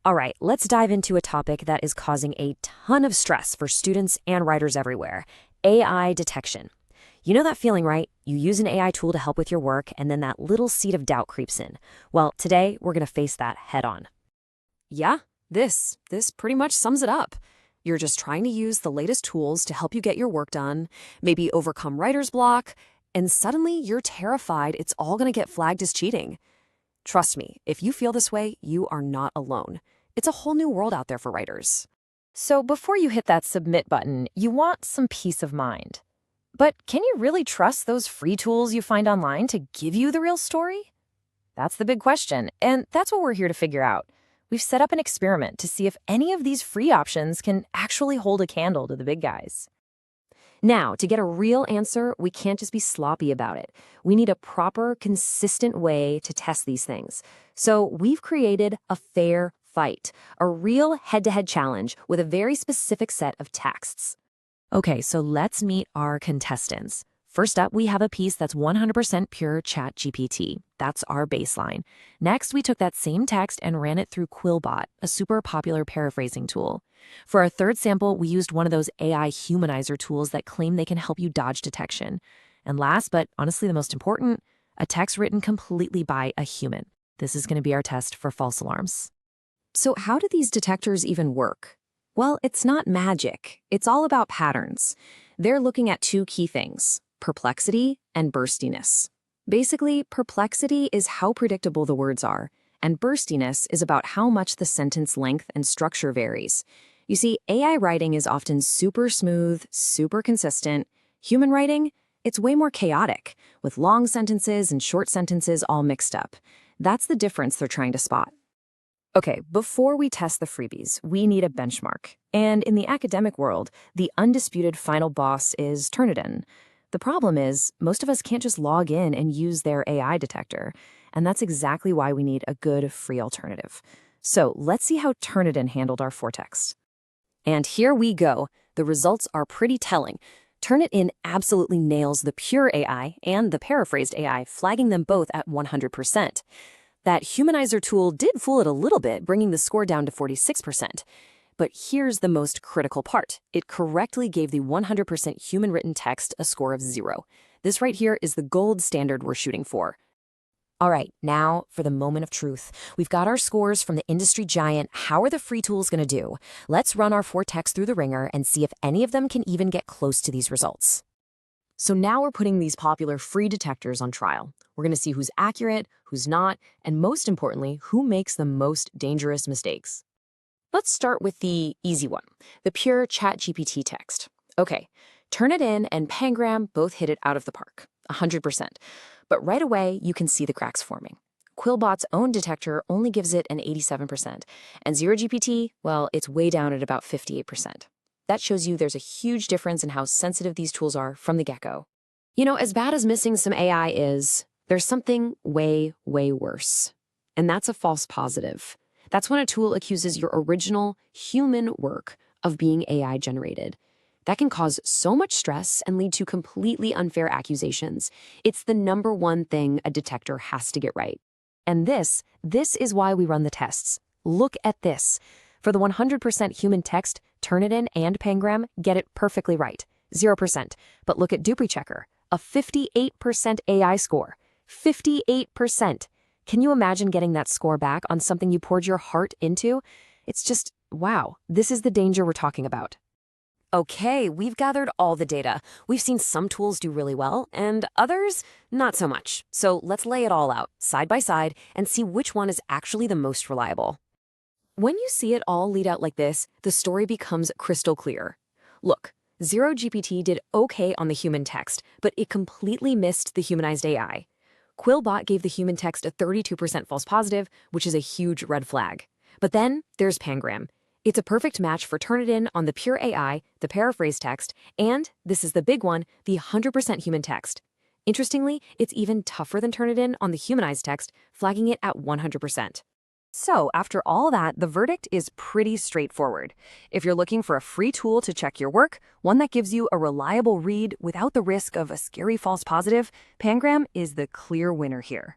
All right, let's dive into a topic that is causing a ton of stress for students and writers everywhere: AI detection. You know that feeling, right? You use an AI tool to help with your work, and then that little seed of doubt creeps in. Well, today we're going to face that head on. Yeah, this pretty much sums it up. You're just trying to use the latest tools to help you get your work done, maybe overcome writer's block, and suddenly you're terrified it's all going to get flagged as cheating. Trust me, if you feel this way, you are not alone. It's a whole new world out there for writers. So before you hit that submit button, you want some peace of mind. But can you really trust those free tools you find online to give you the real story? That's the big question, and that's what we're here to figure out. We've set up an experiment to see if any of these free options can actually hold a candle to the big guys. Now, to get a real answer, we can't just be sloppy about it. We need a proper, consistent way to test these things. So we've created a fair fight, a real head-to-head challenge with a very specific set of texts. Okay, so let's meet our contestants. First up, we have a piece that's 100% pure ChatGPT. That's our baseline. Next, we took that same text and ran it through Quillbot, a super popular paraphrasing tool. For our third sample, we used one of those AI humanizer tools that claim they can help you dodge detection. And last, but honestly the most important, a text written completely by a human. This is going to be our test for false alarms. So how do these detectors even work? Well, it's not magic. It's all about patterns. They're looking at two key things: perplexity and burstiness. Basically, perplexity is how predictable the words are, and burstiness is about how much the sentence length and structure varies. You see, AI writing is often super smooth, super consistent. Human writing, it's way more chaotic, with long sentences and short sentences all mixed up. That's the difference they're trying to spot. Okay, before we test the freebies, we need a benchmark. And in the academic world, the undisputed final boss is Turnitin. The problem is, most of us can't just log in and use their AI detector, and that's exactly why we need a good free alternative. So let's see how Turnitin handled our foretext. And here we go. The results are pretty telling. Turnitin absolutely nails the pure AI and the paraphrased AI, flagging them both at 100%. That humanizer tool did fool it a little bit, bringing the score down to 46%. But here's the most critical part. It correctly gave the 100% human-written text a score of 0. This right here is the gold standard we're shooting for. All right, now for the moment of truth. We've got our scores from the industry giant. How are the free tools going to do? Let's run our four texts through the ringer and see if any of them can even get close to these results. So now we're putting these popular free detectors on trial. We're going to see who's accurate, who's not, and most importantly, who makes the most dangerous mistakes. Let's start with the easy one, the pure ChatGPT text. Okay, Turnitin and Pangram both hit it out of the park, 100%. But right away, you can see the cracks forming. Quillbot's own detector only gives it an 87%, and ZeroGPT, well, it's way down at about 58%. That shows you there's a huge difference in how sensitive these tools are from the get-go. You know, as bad as missing some AI is, there's something way, way worse. And that's a false positive. That's when a tool accuses your original human work of being AI generated. That can cause so much stress and lead to completely unfair accusations. It's the number one thing a detector has to get right. And this is why we run the tests. Look at this. For the 100% human text, Turnitin and Pangram get it perfectly right, 0%. But look at DupriChecker, a 58% AI score. 58%. Can you imagine getting that score back on something you poured your heart into? It's just, wow, this is the danger we're talking about. Okay, we've gathered all the data. We've seen some tools do really well, and others, not so much. So let's lay it all out, side by side, and see which one is actually the most reliable. When you see it all lead out like this, the story becomes crystal clear. Look, ZeroGPT did okay on the human text, but it completely missed the humanized AI. Quillbot gave the human text a 32% false positive, which is a huge red flag. But then there's Pangram. It's a perfect match for Turnitin on the pure AI, the paraphrased text, and, this is the big one, the 100% human text. Interestingly, it's even tougher than Turnitin on the humanized text, flagging it at 100%. So, after all that, the verdict is pretty straightforward. If you're looking for a free tool to check your work, one that gives you a reliable read without the risk of a scary false positive, Pangram is the clear winner here.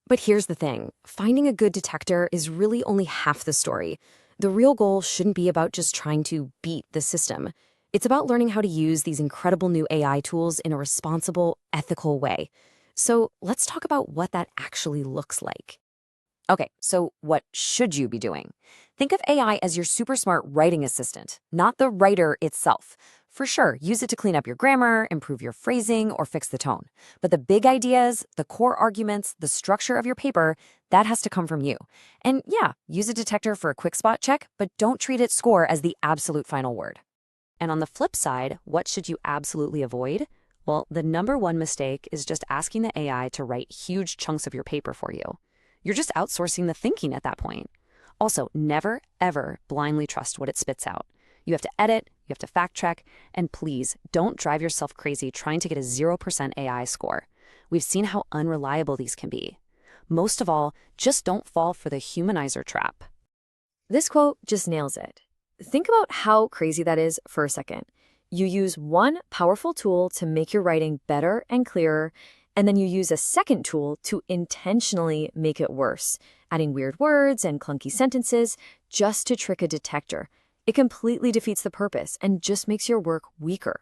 But here's the thing, finding a good detector is really only half the story. The real goal shouldn't be about just trying to beat the system. It's about learning how to use these incredible new AI tools in a responsible, ethical way. So let's talk about what that actually looks like. Okay, so what should you be doing? Think of AI as your super smart writing assistant, not the writer itself. For sure, use it to clean up your grammar, improve your phrasing, or fix the tone. But the big ideas, the core arguments, the structure of your paper, that has to come from you. And yeah, use a detector for a quick spot check, but don't treat its score as the absolute final word. And on the flip side, what should you absolutely avoid? Well, the number one mistake is just asking the AI to write huge chunks of your paper for you. You're just outsourcing the thinking at that point. Also, never, ever blindly trust what it spits out. You have to edit, you have to fact check, and please don't drive yourself crazy trying to get a 0% AI score. We've seen how unreliable these can be. Most of all, just don't fall for the humanizer trap. This quote just nails it. Think about how crazy that is for a second. You use one powerful tool to make your writing better and clearer, and then you use a second tool to intentionally make it worse, adding weird words and clunky sentences just to trick a detector. It completely defeats the purpose and just makes your work weaker.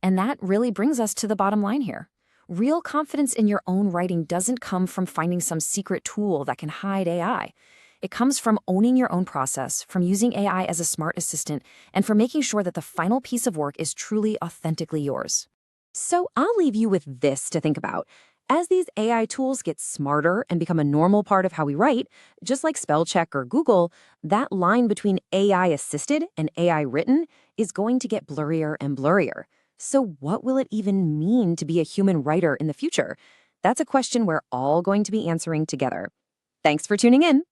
And that really brings us to the bottom line here. Real confidence in your own writing doesn't come from finding some secret tool that can hide AI. It comes from owning your own process, from using AI as a smart assistant, and from making sure that the final piece of work is truly authentically yours. So I'll leave you with this to think about. As these AI tools get smarter and become a normal part of how we write, just like spell check or Google, that line between AI assisted and AI written is going to get blurrier and blurrier. So what will it even mean to be a human writer in the future? That's a question we're all going to be answering together. Thanks for tuning in.